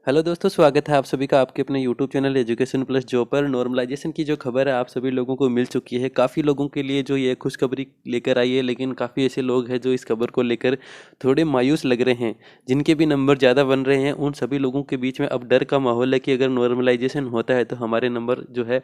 Hello दोस्तों, स्वागत है आप सभी का आपके अपने YouTube channel education plus job पर। नॉर्मलाइजेशन की जो खबर है आप सभी लोगों को मिल चुकी है। काफ़ी लोगों के लिए जो ये खुशखबरी लेकर आई है, लेकिन काफ़ी ऐसे लोग हैं जो इस खबर को लेकर थोड़े मायूस लग रहे हैं। जिनके भी नंबर ज़्यादा बन रहे हैं उन सभी लोगों के बीच में अब डर का माहौल है कि अगर नॉर्मलाइजेशन होता है तो हमारे नंबर जो है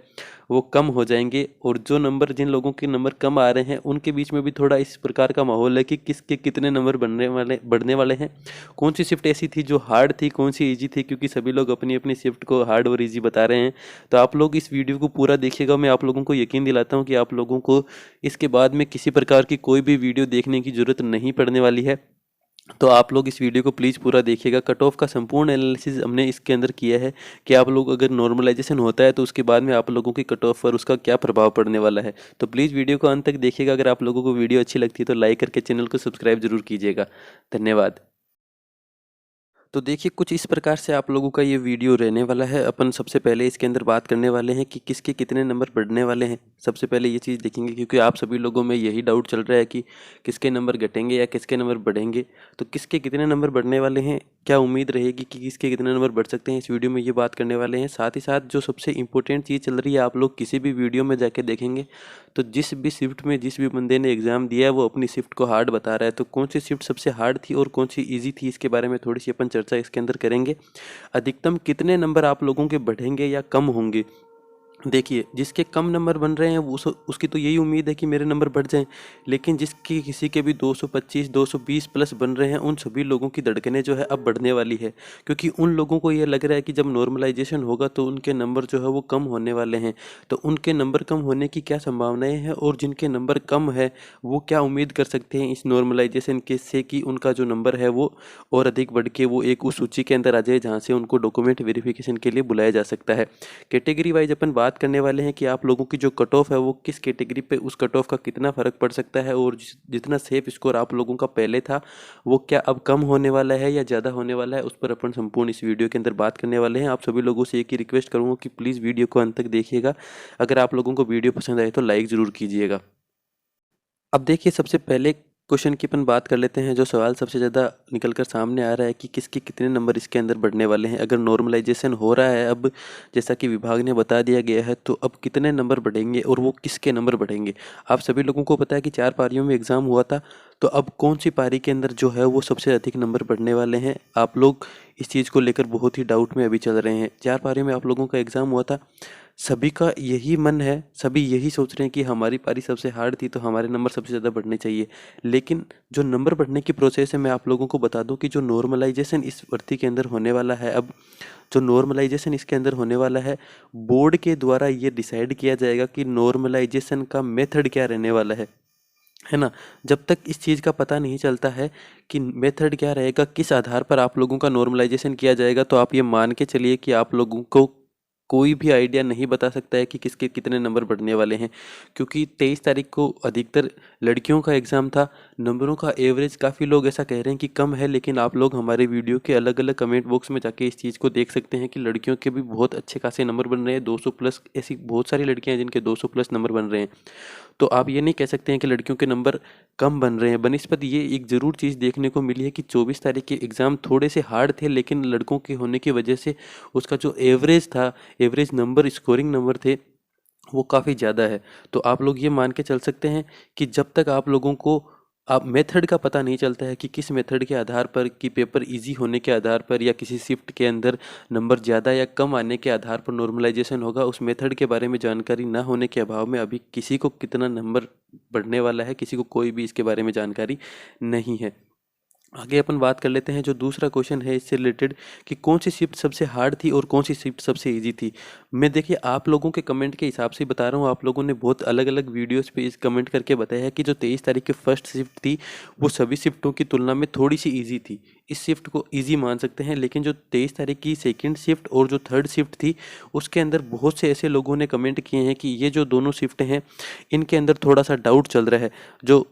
वो कम हो जाएंगे। और जो नंबर जिन लोगों के नंबर कम आ रहे हैं उनके बीच में भी थोड़ा इस प्रकार का माहौल है कि किसके कितने नंबर बढ़ने वाले हैं। कौन सी शिफ्ट ऐसी थी जो हार्ड थी, कौन सी इजी थी, क्योंकि सभी लोग अपनी अपनी शिफ्ट को हार्ड और इजी बता रहे हैं। तो आप लोग इस वीडियो को पूरा देखिएगा। मैं आप लोगों को यकीन दिलाता हूं कि आप लोगों को इसके बाद में किसी प्रकार की कोई भी वीडियो देखने की जरूरत नहीं पड़ने वाली है। तो आप लोग इस वीडियो को प्लीज़ पूरा देखिएगा। कट ऑफ का संपूर्ण एनालिसिस हमने इसके अंदर किया है कि आप लोग अगर नॉर्मलाइजेशन होता है तो उसके बाद में आप लोगों की कट ऑफ पर उसका क्या प्रभाव पड़ने वाला है। तो प्लीज़ वीडियो को अंत तक देखिएगा। अगर आप लोगों को वीडियो अच्छी लगती है तो लाइक करके चैनल को सब्सक्राइब जरूर कीजिएगा। धन्यवाद। तो देखिए, कुछ इस प्रकार से आप लोगों का ये वीडियो रहने वाला है। अपन सबसे पहले इसके अंदर बात करने वाले हैं कि किसके कितने नंबर बढ़ने वाले हैं। सबसे पहले ये चीज़ देखेंगे क्योंकि आप सभी लोगों में यही डाउट चल रहा है कि किसके नंबर घटेंगे या किसके नंबर बढ़ेंगे। तो किसके कितने नंबर बढ़ने वाले हैं, क्या उम्मीद रहेगी कि किसके कितने नंबर बढ़ सकते हैं, इस वीडियो में ये बात करने वाले हैं। साथ ही साथ जो सबसे इंपॉर्टेंट चीज़ चल रही है, आप लोग किसी भी वीडियो में जाके देखेंगे तो जिस भी शिफ्ट में जिस भी बंदे ने एग्ज़ाम दिया है वो अपनी शिफ्ट को हार्ड बता रहा है। तो कौन सी शिफ्ट सबसे हार्ड थी और कौन सी ईजी थी, इसके बारे में थोड़ी सी अपन चर्चा इसके अंदर करेंगे। अधिकतम कितने नंबर आप लोगों के बढ़ेंगे या कम होंगे। देखिए, जिसके कम नंबर बन रहे हैं वो उसकी तो यही उम्मीद है कि मेरे नंबर बढ़ जाएं। लेकिन जिसकी किसी के भी 225 220 प्लस बन रहे हैं उन सभी लोगों की धड़कनें जो है अब बढ़ने वाली है। क्योंकि उन लोगों को ये लग रहा है कि जब नॉर्मलाइजेशन होगा तो उनके नंबर जो है वो कम होने वाले हैं। तो उनके नंबर कम होने की क्या संभावनाएं हैं और जिनके नंबर कम है वो क्या उम्मीद कर सकते हैं इस नॉर्मलाइजेशन के से कि उनका जो नंबर है वो और अधिक बढ़ के वो एक उस सूची के अंदर आ जाए जहाँ से उनको डॉक्यूमेंट वेरिफिकेशन के लिए बुलाया जा सकता है। कैटेगरी वाइज अपन बात करने वाले हैं कि आप लोगों की जो कट ऑफ है वो किस कैटेगरी पे, उस कट ऑफ का कितना फ़र्क पड़ सकता है और जितना सेफ स्कोर आप लोगों का पहले था वो क्या अब कम होने वाला है या ज़्यादा होने वाला है, उस पर अपन संपूर्ण इस वीडियो के अंदर बात करने वाले हैं। आप सभी लोगों से एक ही रिक्वेस्ट करूँगा कि प्लीज़ वीडियो को अंत तक देखिएगा। अगर आप लोगों को वीडियो पसंद आए तो लाइक ज़रूर कीजिएगा। अब देखिए, सबसे पहले क्वेश्चन की अपन बात कर लेते हैं। जो सवाल सबसे ज़्यादा निकल कर सामने आ रहा है कि किसके कितने नंबर इसके अंदर बढ़ने वाले हैं। अगर नॉर्मलाइजेशन हो रहा है अब, जैसा कि विभाग ने बता दिया गया है, तो अब कितने नंबर बढ़ेंगे और वो किसके नंबर बढ़ेंगे। आप सभी लोगों को पता है कि 4 पारियों में एग्ज़ाम हुआ था। तो अब कौन सी पारी के अंदर जो है वो सबसे अधिक नंबर बढ़ने वाले हैं, आप लोग इस चीज़ को लेकर बहुत ही डाउट में अभी चल रहे हैं। 4 पारियों में आप लोगों का एग्ज़ाम हुआ था। सभी का यही मन है, सभी यही सोच रहे हैं कि हमारी पारी सबसे हार्ड थी तो हमारे नंबर सबसे ज़्यादा बढ़ने चाहिए। लेकिन जो नंबर बढ़ने की प्रोसेस है, मैं आप लोगों को बता दूं कि जो नॉर्मलाइजेशन इस भर्ती के अंदर होने वाला है, अब जो नॉर्मलाइजेशन इसके अंदर होने वाला है, बोर्ड के द्वारा ये डिसाइड किया जाएगा कि नॉर्मलाइजेशन का मेथड क्या रहने वाला है ना। जब तक इस चीज़ का पता नहीं चलता है कि मेथड क्या रहेगा, किस आधार पर आप लोगों का नॉर्मलाइजेशन किया जाएगा, तो आप ये मान के चलिए कि आप लोगों को कोई भी आइडिया नहीं बता सकता है कि किसके कितने नंबर बढ़ने वाले हैं। क्योंकि 23 तारीख को अधिकतर लड़कियों का एग्ज़ाम था। नंबरों का एवरेज काफ़ी लोग ऐसा कह रहे हैं कि कम है, लेकिन आप लोग हमारे वीडियो के अलग अलग कमेंट बॉक्स में जाके इस चीज़ को देख सकते हैं कि लड़कियों के भी बहुत अच्छे खासे नंबर बन रहे हैं। 200 प्लस, ऐसी बहुत सारी लड़कियां हैं जिनके 200 प्लस नंबर बन रहे हैं। तो आप ये नहीं कह सकते हैं कि लड़कियों के नंबर कम बन रहे हैं। बनिस्पत ये एक ज़रूर चीज़ देखने को मिली है कि 24 तारीख के एग्ज़ाम थोड़े से हार्ड थे, लेकिन लड़कों के होने की वजह से उसका जो एवरेज था, एवरेज नंबर, स्कोरिंग नंबर थे, वो काफ़ी ज़्यादा है। तो आप लोग ये मान के चल सकते हैं कि जब तक आप लोगों को आप मेथड का पता नहीं चलता है कि किस मेथड के आधार पर, कि पेपर इजी होने के आधार पर या किसी शिफ्ट के अंदर नंबर ज़्यादा या कम आने के आधार पर नॉर्मलाइजेशन होगा, उस मेथड के बारे में जानकारी ना होने के अभाव में अभी किसी को कितना नंबर बढ़ने वाला है, किसी को कोई भी इसके बारे में जानकारी नहीं है। आगे अपन बात कर लेते हैं। जो दूसरा क्वेश्चन है इससे रिलेटेड कि कौन सी शिफ्ट सबसे हार्ड थी और कौन सी शिफ्ट सबसे इजी थी। मैं देखिए आप लोगों के कमेंट के हिसाब से बता रहा हूँ। आप लोगों ने बहुत अलग अलग वीडियोस पे इस कमेंट करके बताया है कि जो 23 तारीख की फर्स्ट शिफ्ट थी वो सभी शिफ्टों की तुलना में थोड़ी सी ईजी थी। इस शिफ्ट को ईजी मान सकते हैं। लेकिन जो 23 तारीख की सेकेंड शिफ्ट और जो थर्ड शिफ्ट थी उसके अंदर बहुत से ऐसे लोगों ने कमेंट किए हैं कि ये जो दोनों शिफ्टें हैं इनके अंदर थोड़ा सा डाउट चल रहा है। जो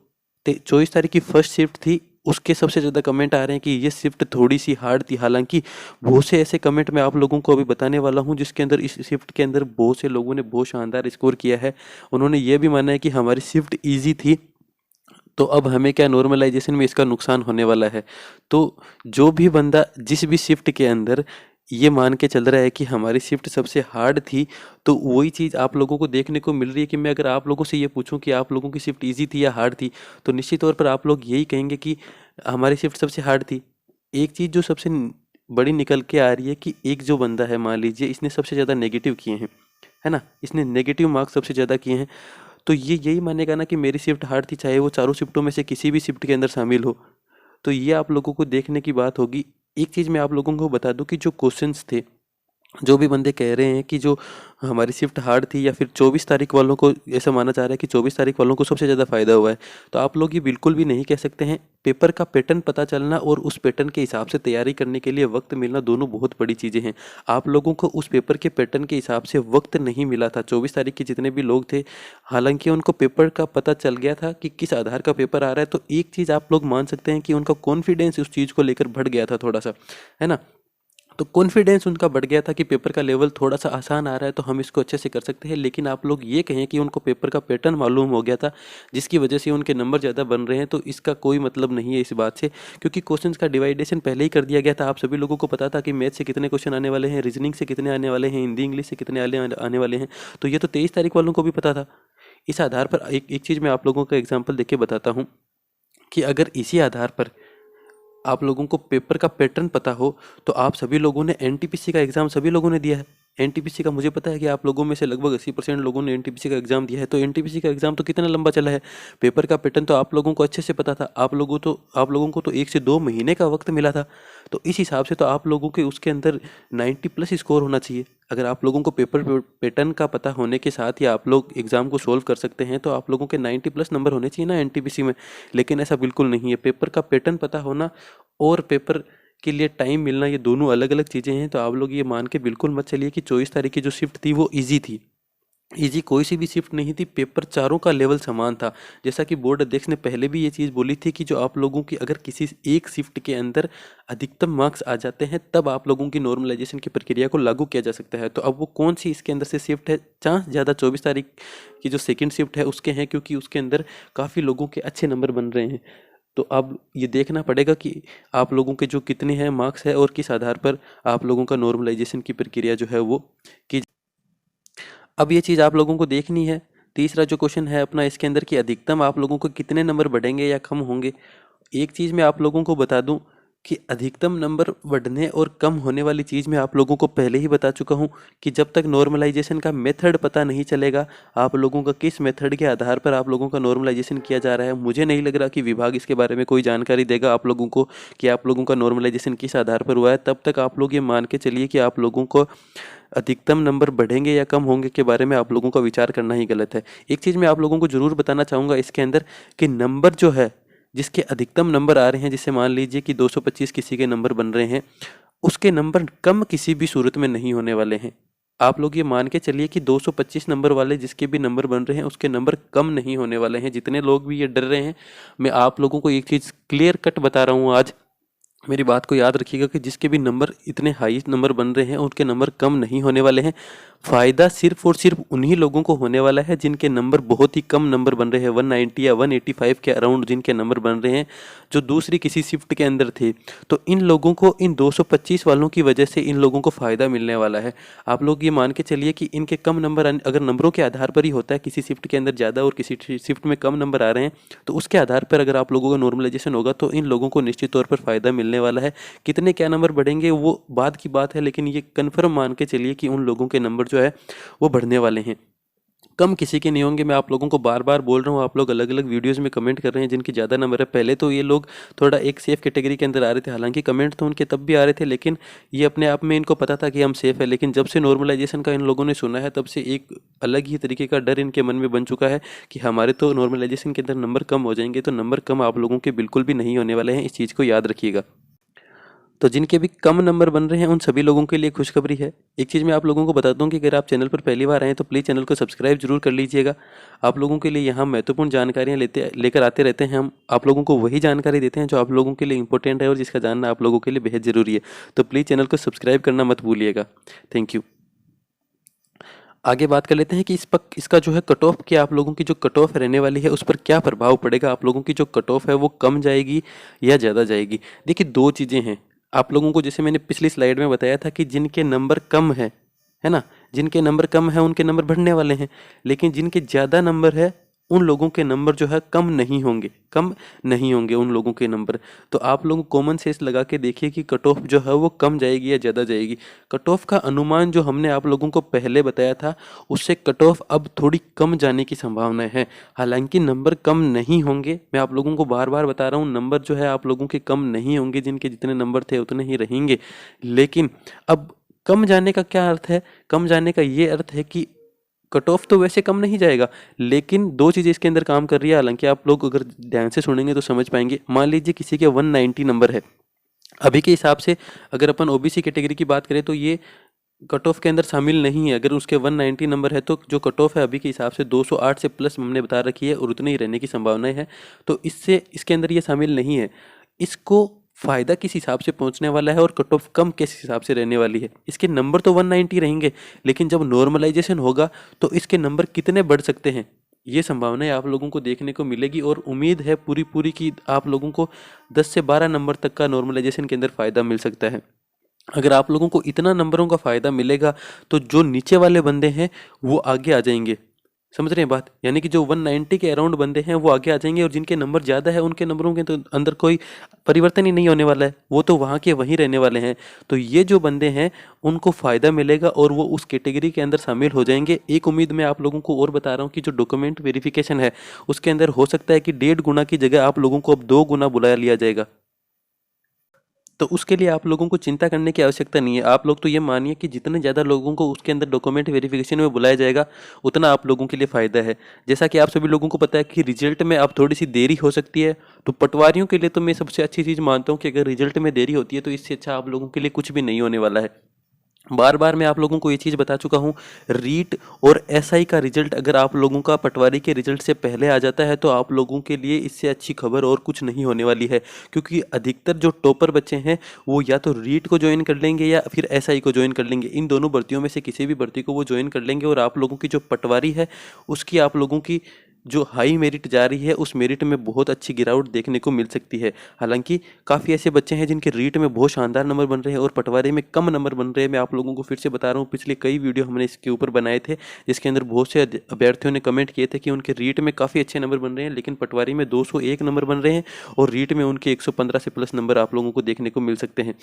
24 तारीख की फर्स्ट शिफ्ट थी उसके सबसे ज़्यादा कमेंट आ रहे हैं कि ये शिफ्ट थोड़ी सी हार्ड थी। हालांकि बहुत से ऐसे कमेंट मैं आप लोगों को अभी बताने वाला हूं जिसके अंदर, इस शिफ्ट के अंदर बहुत से लोगों ने बहुत शानदार स्कोर किया है। उन्होंने ये भी माना है कि हमारी शिफ्ट ईजी थी, तो अब हमें क्या नॉर्मलाइजेशन में इसका नुकसान होने वाला है। तो जो भी बंदा जिस भी शिफ्ट के अंदर ये मान के चल रहा है कि हमारी शिफ्ट सबसे हार्ड थी, तो वही चीज़ आप लोगों को देखने को मिल रही है कि मैं अगर आप लोगों से ये पूछूं कि आप लोगों की शिफ्ट ईजी थी या हार्ड थी, तो निश्चित तौर पर आप लोग यही कहेंगे कि हमारी शिफ्ट सबसे हार्ड थी। एक चीज़ जो सबसे बड़ी निकल के आ रही है कि एक जो बंदा है, मान लीजिए इसने सबसे ज़्यादा नेगेटिव किए हैं, है ना, इसने नेगेटिव मार्क्स सबसे ज़्यादा किए हैं, तो ये यही मानेगा ना कि मेरी शिफ्ट हार्ड थी, चाहे वो चारों शिफ्टों में से किसी भी शिफ्ट के अंदर शामिल हो। तो ये आप लोगों को देखने की बात होगी। एक चीज़ मैं आप लोगों को बता दूं कि जो क्वेश्चंस थे, जो भी बंदे कह रहे हैं कि जो हमारी शिफ्ट हार्ड थी, या फिर 24 तारीख वालों को ऐसा माना जा रहा है कि 24 तारीख वालों को सबसे ज़्यादा फ़ायदा हुआ है, तो आप लोग ये बिल्कुल भी नहीं कह सकते हैं। पेपर का पैटर्न पता चलना और उस पैटर्न के हिसाब से तैयारी करने के लिए वक्त मिलना, दोनों बहुत बड़ी चीज़ें हैं। आप लोगों को उस पेपर के पैटर्न के हिसाब से वक्त नहीं मिला था। 24 तारीख के जितने भी लोग थे, हालांकि उनको पेपर का पता चल गया था कि किस आधार का पेपर आ रहा है, तो एक चीज़ आप लोग मान सकते हैं कि उनका कॉन्फिडेंस उस चीज़ को लेकर बढ़ गया था थोड़ा सा, है ना। तो कॉन्फिडेंस उनका बढ़ गया था कि पेपर का लेवल थोड़ा सा आसान आ रहा है, तो हम इसको अच्छे से कर सकते हैं। लेकिन आप लोग ये कहें कि उनको पेपर का पैटर्न मालूम हो गया था, जिसकी वजह से उनके नंबर ज़्यादा बन रहे हैं, तो इसका कोई मतलब नहीं है इस बात से, क्योंकि क्वेश्चंस का डिवाइडेशन पहले ही कर दिया गया था। आप सभी लोगों को पता था कि मैथ से कितने क्वेश्चन आने वाले हैं, रीजनिंग से कितने आने वाले हैं, हिंदी इंग्लिश से कितने आने वाले हैं, तो ये तो 23 तारीख वालों को भी पता था। इस आधार पर एक एक चीज़ मैं आप लोगों का एग्जाम्पल देके बताता हूँ कि अगर इसी आधार पर आप लोगों को पेपर का पैटर्न पता हो, तो आप सभी लोगों ने एनटीपीसी का एग्ज़ाम सभी लोगों ने दिया है। एनटीपीसी का मुझे पता है कि आप लोगों में से लगभग 80% लोगों ने एनटीपीसी का एग्ज़ाम दिया है, तो एनटीपीसी का एग्ज़ाम तो कितना लंबा चला है। पेपर का पैटर्न तो आप लोगों को अच्छे से पता था। आप लोगों को तो 1 से 2 महीने का वक्त मिला था। तो इस हिसाब से तो आप लोगों के उसके अंदर 90+ स्कोर होना चाहिए। अगर आप लोगों को पेपर पैटर्न का पता होने के साथ ही आप लोग एग्ज़ाम को सोल्व कर सकते हैं, तो आप लोगों के 90+ नंबर होने चाहिए ना एनटीपीसी में। लेकिन ऐसा बिल्कुल नहीं है। पेपर का पैटर्न पता होना और पेपर के लिए टाइम मिलना, ये दोनों अलग अलग चीज़ें हैं। तो आप लोग ये मान के बिल्कुल मत चलिए कि 24 तारीख की जो शिफ्ट थी वो ईजी थी। ईजी कोई सी भी शिफ्ट नहीं थी। पेपर चारों का लेवल समान था। जैसा कि बोर्ड अध्यक्ष ने पहले भी ये चीज़ बोली थी कि जो आप लोगों की अगर किसी एक शिफ्ट के अंदर अधिकतम मार्क्स आ जाते हैं, तब आप लोगों की नॉर्मलाइजेशन की प्रक्रिया को लागू किया जा सकता है। तो अब वो कौन सी इसके अंदर से शिफ्ट है? चांस ज़्यादा 24 तारीख की जो सेकेंड शिफ्ट है उसके हैं, क्योंकि उसके अंदर काफ़ी लोगों के अच्छे नंबर बन रहे हैं। तो अब ये देखना पड़ेगा कि आप लोगों के जो कितने हैं मार्क्स है, और किस आधार पर आप लोगों का नॉर्मलाइजेशन की प्रक्रिया जो है वो की। अब ये चीज़ आप लोगों को देखनी है। तीसरा जो क्वेश्चन है अपना इसके अंदर कि अधिकतम आप लोगों को कितने नंबर बढ़ेंगे या कम होंगे। एक चीज़ मैं आप लोगों को बता दूं कि अधिकतम नंबर बढ़ने और कम होने वाली चीज़ मैं आप लोगों को पहले ही बता चुका हूं कि जब तक नॉर्मलाइजेशन का मेथड पता नहीं चलेगा, आप लोगों का किस मेथड के आधार पर आप लोगों का नॉर्मलाइजेशन किया जा रहा है, मुझे नहीं लग रहा कि विभाग इसके बारे में कोई जानकारी देगा आप लोगों को कि आप लोगों का नॉर्मलाइजेशन किस आधार पर हुआ है। तब तक आप लोग ये मान के चलिए कि आप लोगों को अधिकतम नंबर बढ़ेंगे या कम होंगे के बारे में आप लोगों का विचार करना ही गलत है। एक चीज़ मैं आप लोगों को ज़रूर बताना चाहूँगा इसके अंदर कि नंबर जो है, जिसके अधिकतम नंबर आ रहे हैं, जिससे मान लीजिए कि 225 किसी के नंबर बन रहे हैं, उसके नंबर कम किसी भी सूरत में नहीं होने वाले हैं। आप लोग ये मान के चलिए कि 225 नंबर वाले जिसके भी नंबर बन रहे हैं उसके नंबर कम नहीं होने वाले हैं। जितने लोग भी ये डर रहे हैं, मैं आप लोगों को एक चीज़ क्लियर कट बता रहा हूँ आज, मेरी बात को याद रखिएगा कि जिसके भी नंबर इतने हाई नंबर बन रहे हैं उनके नंबर कम नहीं होने वाले हैं। फ़ायदा सिर्फ और सिर्फ उन्हीं लोगों को होने वाला है जिनके नंबर बहुत ही कम नंबर बन रहे हैं, 190 या 185 के अराउंड जिनके नंबर बन रहे हैं, जो दूसरी किसी शिफ्ट के अंदर थे। तो इन लोगों को, इन 225 वालों की वजह से इन लोगों को फ़ायदा मिलने वाला है। आप लोग ये मान के चलिए कि इनके कम नंबर अगर नंबरों के आधार पर ही होता है, किसी शिफ्ट के अंदर ज़्यादा और किसी शिफ्ट में कम नंबर आ रहे हैं, तो उसके आधार पर अगर आप लोगों का नॉर्मलाइजेशन होगा तो इन लोगों को निश्चित तौर पर फ़ायदा मिलने वाला है। कितने क्या नंबर बढ़ेंगे वो बाद की बात है, लेकिन ये कन्फर्म मान के चलिए कि उन लोगों के नंबर जो है वो बढ़ने वाले हैं। कम किसी के नहीं होंगे। मैं आप लोगों को बार बार बोल रहा हूँ, आप लोग अलग अलग वीडियोस में कमेंट कर रहे हैं जिनके ज़्यादा नंबर है। पहले तो ये लोग थोड़ा एक सेफ कैटेगरी के अंदर आ रहे थे, हालांकि कमेंट तो उनके तब भी आ रहे थे, लेकिन ये अपने आप में इनको पता था कि हम सेफ है। लेकिन जब से नॉर्मलाइजेशन का इन लोगों ने सुना है, तब से एक अलग ही तरीके का डर इनके मन में बन चुका है कि हमारे तो नॉर्मलाइजेशन के अंदर नंबर कम हो जाएंगे। तो नंबर कम आप लोगों के बिल्कुल भी नहीं होने वाले हैं, इस चीज़ को याद रखिएगा। तो जिनके भी कम नंबर बन रहे हैं उन सभी लोगों के लिए खुशखबरी है। एक चीज़ मैं आप लोगों को बताता हूँ कि अगर आप चैनल पर पहली बार आए हैं तो प्लीज़ चैनल को सब्सक्राइब जरूर कर लीजिएगा। आप लोगों के लिए यहाँ महत्वपूर्ण जानकारियाँ लेकर आते रहते हैं। हम आप लोगों को वही जानकारी देते हैं जो आप लोगों के लिए इंपॉर्टेंट है और जिसका जानना आप लोगों के लिए बेहद ज़रूरी है। तो प्लीज़ चैनल को सब्सक्राइब करना मत भूलिएगा। Thank you. आगे बात कर लेते हैं कि इसका जो है कट ऑफ, कि आप लोगों की जो कट ऑफ रहने वाली है उस पर क्या प्रभाव पड़ेगा। आप लोगों की जो कट ऑफ है वो कम जाएगी या ज़्यादा जाएगी। देखिए, दो चीज़ें हैं। आप लोगों को जैसे मैंने पिछली स्लाइड में बताया था कि जिनके नंबर कम है ना, जिनके नंबर कम है उनके नंबर बढ़ने वाले हैं, लेकिन जिनके ज़्यादा नंबर है उन लोगों के नंबर जो है कम नहीं होंगे उन लोगों के नंबर। तो आप लोग कॉमन सेंस लगा के देखिए कि कट ऑफ जो है वो कम जाएगी या ज़्यादा जाएगी। कट ऑफ का अनुमान जो हमने आप लोगों को पहले बताया था उससे कट ऑफ अब थोड़ी कम जाने की संभावना है। हालांकि नंबर कम नहीं होंगे, मैं आप लोगों को बार बार बता रहा हूँ, नंबर जो है आप लोगों के कम नहीं होंगे, जिनके जितने नंबर थे उतने ही रहेंगे। लेकिन अब कम जाने का क्या अर्थ है? कम जाने का ये अर्थ है कि कट ऑफ तो वैसे कम नहीं जाएगा, लेकिन दो चीज़ें इसके अंदर काम कर रही है। हालांकि आप लोग अगर ध्यान से सुनेंगे तो समझ पाएंगे। मान लीजिए किसी के 190 नंबर है, अभी के हिसाब से अगर अपन ओबीसी कैटेगरी की बात करें तो ये कट ऑफ के अंदर शामिल नहीं है। अगर उसके 190 नंबर है तो जो कट ऑफ है अभी के हिसाब से 208 से प्लस हमने बता रखी है और उतने ही रहने की संभावनाएं है। तो इससे इसके अंदर ये शामिल नहीं है। इसको फ़ायदा किस हिसाब से पहुंचने वाला है और कट ऑफ कम किस हिसाब से रहने वाली है? इसके नंबर तो 190 रहेंगे, लेकिन जब नॉर्मलाइजेशन होगा तो इसके नंबर कितने बढ़ सकते हैं, ये संभावनाएं आप लोगों को देखने को मिलेगी। और उम्मीद है पूरी पूरी कि आप लोगों को 10 से 12 नंबर तक का नॉर्मलाइजेशन के अंदर फ़ायदा मिल सकता है। अगर आप लोगों को इतना नंबरों का फ़ायदा मिलेगा तो जो नीचे वाले बंदे हैं वो आगे आ जाएंगे। समझ रहे हैं बात? यानी कि जो 190 के अराउंड बंदे हैं वो आगे आ जाएंगे और जिनके नंबर ज़्यादा है उनके नंबरों के तो अंदर कोई परिवर्तन ही नहीं होने वाला है, वो तो वहाँ के वहीं रहने वाले हैं। तो ये जो बंदे हैं उनको फ़ायदा मिलेगा और वो उस कैटेगरी के अंदर शामिल हो जाएंगे। एक उम्मीद मैं आप लोगों को और बता रहा हूँ कि जो डॉक्यूमेंट वेरिफिकेशन है उसके अंदर हो सकता है कि 1.5 गुना की जगह आप लोगों को अब 2 गुना बुला लिया जाएगा। तो उसके लिए आप लोगों को चिंता करने की आवश्यकता नहीं है। आप लोग तो ये मानिए कि जितने ज़्यादा लोगों को उसके अंदर डॉक्यूमेंट वेरिफिकेशन में बुलाया जाएगा उतना आप लोगों के लिए फ़ायदा है। जैसा कि आप सभी लोगों को पता है कि रिजल्ट में अब थोड़ी सी देरी हो सकती है, तो पटवारियों के लिए तो मैं सबसे अच्छी चीज़ मानता हूँ कि अगर रिजल्ट में देरी होती है तो इससे अच्छा आप लोगों के लिए कुछ भी नहीं होने वाला है। बार बार मैं आप लोगों को ये चीज़ बता चुका हूँ, रीट और एसआई का रिजल्ट अगर आप लोगों का पटवारी के रिजल्ट से पहले आ जाता है तो आप लोगों के लिए इससे अच्छी खबर और कुछ नहीं होने वाली है। क्योंकि अधिकतर जो टॉपर बच्चे हैं वो या तो रीट को ज्वाइन कर लेंगे या फिर एसआई को ज्वाइन कर लेंगे। इन दोनों भर्तियों में से किसी भी भर्ती को वो ज्वाइन कर लेंगे और आप लोगों की जो पटवारी है उसकी आप लोगों की जो हाई मेरिट जा रही है उस मेरिट में बहुत अच्छी गिरावट देखने को मिल सकती है। हालांकि काफ़ी ऐसे बच्चे हैं जिनके रीट में बहुत शानदार नंबर बन रहे हैं और पटवारी में कम नंबर बन रहे हैं। मैं आप लोगों को फिर से बता रहा हूँ, पिछले कई वीडियो हमने इसके ऊपर बनाए थे जिसके अंदर बहुत से अभ्यर्थियों ने कमेंट किए थे कि उनके रीट में काफ़ी अच्छे नंबर बन रहे हैं लेकिन पटवारी में 201 नंबर बन रहे हैं और रीट में उनके 115 से प्लस नंबर आप लोगों को देखने को मिल सकते हैं।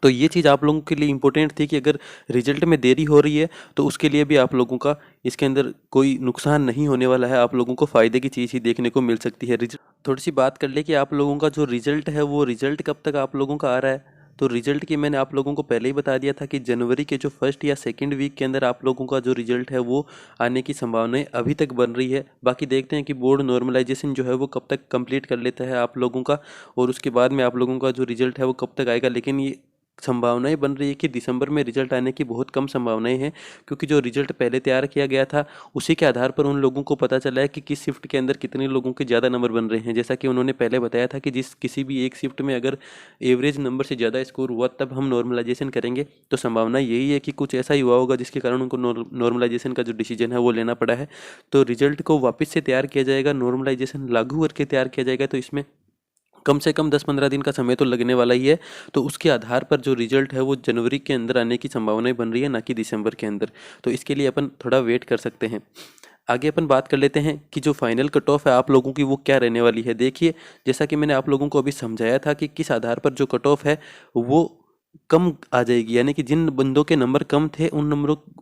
तो ये चीज़ आप लोगों के लिए इम्पोर्टेंट थी कि अगर रिजल्ट में देरी हो रही है तो उसके लिए भी आप लोगों का इसके अंदर कोई नुकसान नहीं होने वाला है, आप लोगों को फ़ायदे की चीज़ ही देखने को मिल सकती है। थोड़ी सी बात कर ले कि आप लोगों का जो रिजल्ट है वो रिजल्ट कब तक आप लोगों का आ रहा है। तो रिजल्ट की मैंने आप लोगों को पहले ही बता दिया था कि जनवरी के जो फर्स्ट या सेकंड वीक के अंदर आप लोगों का जो रिजल्ट है वो आने की संभावनाएं अभी तक बन रही है। बाकी देखते हैं कि बोर्ड नॉर्मलाइजेशन जो है वो कब तक कंप्लीट कर लेता है आप लोगों का और उसके बाद में आप लोगों का जो रिजल्ट है वो कब तक आएगा। लेकिन ये संभावनाएं बन रही है कि दिसंबर में रिजल्ट आने की बहुत कम संभावनाएं हैं, क्योंकि जो रिजल्ट पहले तैयार किया गया था उसी के आधार पर उन लोगों को पता चला है कि किस शिफ्ट के अंदर कितने लोगों के ज़्यादा नंबर बन रहे हैं। जैसा कि उन्होंने पहले बताया था कि जिस किसी भी एक शिफ्ट में अगर एवरेज नंबर से ज़्यादा स्कोर हुआ तब हम नॉर्मलाइजेशन करेंगे। तो संभावना यही है कि कुछ ऐसा ही हुआ होगा जिसके कारण उनको नॉर्मलाइजेशन का जो डिसीजन है वो लेना पड़ा है। तो रिजल्ट को वापस से तैयार किया जाएगा, नॉर्मलाइजेशन लागू करके तैयार किया जाएगा। तो इसमें कम से कम 10-15 दिन का समय तो लगने वाला ही है। तो उसके आधार पर जो रिजल्ट है वो जनवरी के अंदर आने की संभावनाएं बन रही है, ना कि दिसंबर के अंदर। तो इसके लिए अपन थोड़ा वेट कर सकते हैं। आगे अपन बात कर लेते हैं कि जो फाइनल कट ऑफ है आप लोगों की वो क्या रहने वाली है। देखिए, जैसा कि मैंने आप लोगों को अभी समझाया था कि किस आधार पर जो कट ऑफ है वो कम आ जाएगी। यानी कि जिन बंदों के नंबर कम थे उन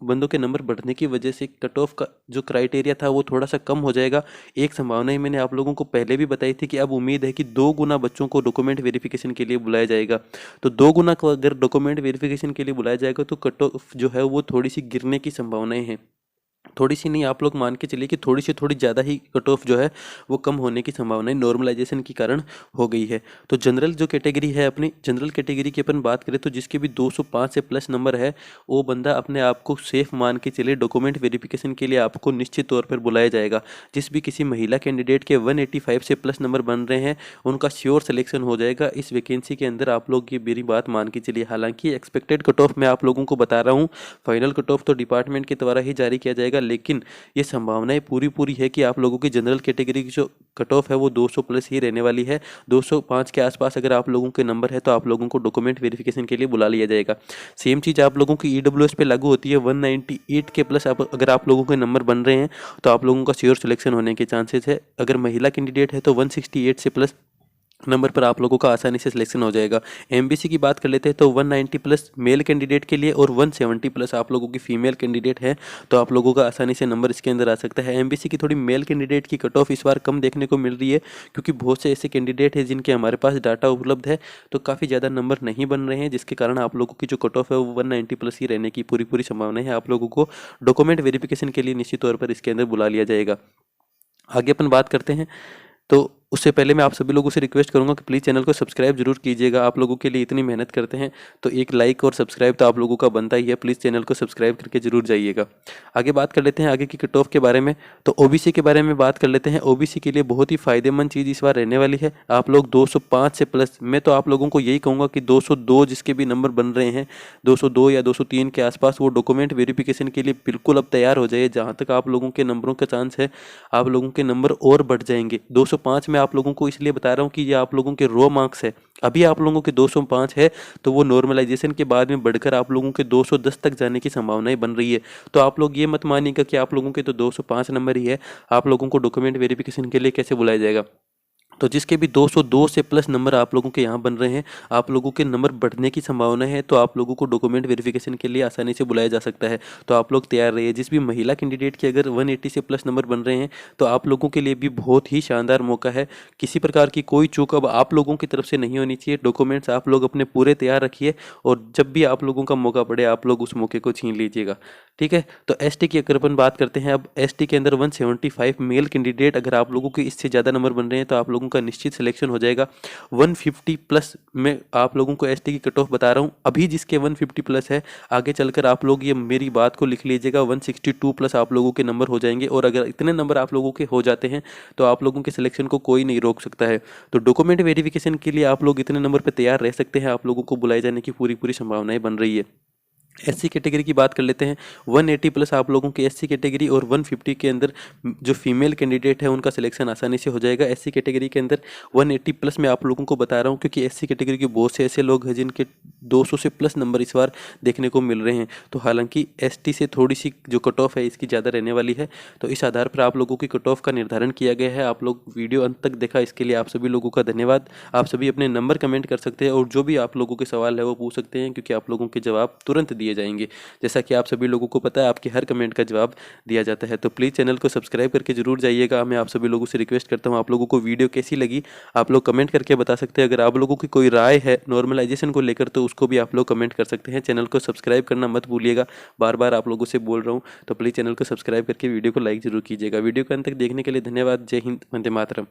बंदों के नंबर बढ़ने की वजह से कट ऑफ का जो क्राइटेरिया था वो थोड़ा सा कम हो जाएगा। एक संभावना ही मैंने आप लोगों को पहले भी बताई थी कि अब उम्मीद है कि 2 गुना बच्चों को डॉक्यूमेंट वेरिफिकेशन के लिए बुलाया जाएगा। तो 2 गुना को अगर डॉक्यूमेंट वेरिफिकेशन के लिए बुलाया जाएगा तो कट ऑफ जो है वो थोड़ी सी गिरने की संभावनाएं हैं। थोड़ी सी नहीं, आप लोग मान के चलिए कि थोड़ी ज़्यादा ही कट ऑफ जो है वो कम होने की संभावनाएं नॉर्मलाइजेशन के कारण हो गई है। तो जनरल जो कैटेगरी है, अपनी जनरल कैटेगरी की अपन बात करें तो जिसके भी 205 से प्लस नंबर है वो बंदा अपने आप को सेफ मान के चले, डॉक्यूमेंट वेरिफिकेशन के लिए आपको निश्चित तौर पर बुलाया जाएगा। जिस भी किसी महिला कैंडिडेट के 185 से प्लस नंबर बन रहे हैं उनका श्योर सिलेक्शन हो जाएगा इस वैकेंसी के अंदर। आप लोग ये मेरी बात मान के चलिए। हालांकि एक्सपेक्टेड कट ऑफ मैं आप लोगों को बता रहा हूँ, फाइनल कट ऑफ तो डिपार्टमेंट के द्वारा ही जारी किया जाएगा, लेकिन ये संभावनाएं पूरी है कि आप लोगों की जनरल कैटेगरी की जो कट ऑफ है वो 200 प्लस ही रहने वाली है। 205 के आसपास अगर आप लोगों के नंबर है तो आप लोगों को डॉक्यूमेंट वेरिफिकेशन के लिए बुला लिया जाएगा। सेम चीज़ आप लोगों की ईडब्ल्यूएस पे लागू होती है। 198 के प्लस अगर आप लोगों के नंबर बन रहे हैं तो आप लोगों का श्योर सिलेक्शन होने के चांसेस है। अगर महिला कैंडिडेट है तो 168 से प्लस नंबर पर आप लोगों का आसानी से सिलेक्शन हो जाएगा। एमबीसी की बात कर लेते हैं तो 190 प्लस मेल कैंडिडेट के लिए और 170 प्लस आप लोगों की फीमेल कैंडिडेट है तो आप लोगों का आसानी से नंबर इसके अंदर आ सकता है। एमबीसी की थोड़ी मेल कैंडिडेट की कट ऑफ इस बार कम देखने को मिल रही है क्योंकि बहुत से ऐसे कैंडिडेट हैं जिनके हमारे पास डाटा उपलब्ध है तो काफ़ी ज़्यादा नंबर नहीं बन रहे हैं, जिसके कारण आप लोगों की जो कट ऑफ है वो 190 प्लस ही रहने की पूरी संभावना है। आप लोगों को डॉक्यूमेंट वेरिफिकेशन के लिए निश्चित तौर पर इसके अंदर बुला लिया जाएगा। आगे अपन बात करते हैं तो उससे पहले मैं आप सभी लोगों से रिक्वेस्ट करूंगा कि प्लीज़ चैनल को सब्सक्राइब जरूर कीजिएगा। आप लोगों के लिए इतनी मेहनत करते हैं तो एक लाइक और सब्सक्राइब तो आप लोगों का बनता ही है। प्लीज़ चैनल को सब्सक्राइब करके जरूर जाइएगा। आगे बात कर लेते हैं आगे की कट ऑफ के बारे में। तो ओबीसी के बारे में बात कर लेते हैं। ओबीसी के लिए बहुत ही फायदेमंद चीज़ इस बार रहने वाली है। आप लोग 205 से प्लस, मैं तो आप लोगों को यही कहूँगा कि 202 जिसके भी नंबर बन रहे हैं 202 या 203 के आसपास वो डॉक्यूमेंट वेरिफिकेशन के लिए बिल्कुल अब तैयार हो जाइए। जहाँ तक आप लोगों के नंबरों का चांस है आप लोगों के नंबर और बढ़ जाएंगे। 205 में आप लोगों को इसलिए बता रहा हूँ कि ये आप लोगों के रो मार्क्स है। अभी आप लोगों के 205 है तो वो नॉर्मलाइजेशन के बाद में बढ़कर आप लोगों के 210 तक जाने की संभावनाएं बन रही है। तो आप लोग ये मत मानिएगा कि आप लोगों के तो 205 नंबर ही है, आप लोगों को डॉक्यूमेंट वेरिफिकेशन के लिए कैसे बुलाया जाएगा। तो जिसके भी 202 से प्लस नंबर आप लोगों के यहाँ बन रहे हैं आप लोगों के नंबर बढ़ने की संभावना है तो आप लोगों को डॉक्यूमेंट वेरिफिकेशन के लिए आसानी से बुलाया जा सकता है। तो आप लोग तैयार रहिए। जिस भी महिला कैंडिडेट के अगर 180 से प्लस नंबर बन रहे हैं तो आप लोगों के लिए भी बहुत ही शानदार मौका है। किसी प्रकार की कोई चूक अब आप लोगों की तरफ से नहीं होनी चाहिए। डॉक्यूमेंट्स आप लोग अपने पूरे तैयार रखिए और जब भी आप लोगों का मौका पड़े आप लोग उस मौके को छीन लीजिएगा। ठीक है, तो एसटी की अगर अपन बात करते हैं, अब एसटी के अंदर 175 मेल कैंडिडेट अगर आप लोगों के इससे ज़्यादा नंबर बन रहे हैं तो आप लोगों का निश्चित सिलेक्शन हो जाएगा। 150 प्लस में आप लोगों को एसटी की कट ऑफ बता रहा हूँ अभी जिसके 150 प्लस है, आगे चलकर आप लोग ये मेरी बात को लिख लीजिएगा 162 प्लस आप लोगों के नंबर हो जाएंगे। और अगर इतने नंबर आप लोगों के हो जाते हैं तो आप लोगों के सिलेक्शन को कोई नहीं रोक सकता है। तो डॉक्यूमेंट वेरिफिकेशन के लिए आप लोग इतने नंबर पर तैयार रह सकते हैं। आप लोगों को बुलाए जाने की पूरी संभावनाएं बन रही है। एससी कैटेगरी की बात कर लेते हैं। 180 प्लस आप लोगों की एससी कैटेगरी और 150 के अंदर जो फीमेल कैंडिडेट है उनका सिलेक्शन आसानी से हो जाएगा। एससी कैटेगरी के अंदर 180 प्लस मैं आप लोगों को बता रहा हूं क्योंकि एससी कैटेगरी के बहुत से ऐसे लोग हैं जिनके 200 से प्लस नंबर इस बार देखने को मिल रहे हैं। तो हालांकि एसटी से थोड़ी सी जो कट ऑफ है इसकी ज़्यादा रहने वाली है। तो इस आधार पर आप लोगों की कट ऑफ का निर्धारण किया गया है। आप लोग वीडियो अंत तक देखा इसके लिए आप सभी लोगों का धन्यवाद। आप सभी अपने नंबर कमेंट कर सकते हैं और जो भी आप लोगों के सवाल है वो पूछ सकते हैं क्योंकि आप लोगों के जवाब तुरंत दिए जाएंगे। जैसा कि आप सभी लोगों को पता है आपके हर कमेंट का जवाब दिया जाता है। तो प्लीज़ चैनल को सब्सक्राइब करके जरूर जाइएगा। मैं आप सभी लोगों से रिक्वेस्ट करता हूँ आप लोगों को वीडियो कैसी लगी आप लोग कमेंट करके बता सकते हैं। अगर आप लोगों की कोई राय है नॉर्मलाइजेशन को लेकर तो उसको भी आप लोग कमेंट कर सकते हैं। चैनल को सब्सक्राइब करना मत भूलिएगा, बार बार आप लोगों से बोल रहा हूँ। तो प्लीज़ चैनल को सब्सक्राइब करके वीडियो को लाइक जरूर कीजिएगा। वीडियो को अंत तक देखने के लिए धन्यवाद। जय हिंद, वंदे मातरम।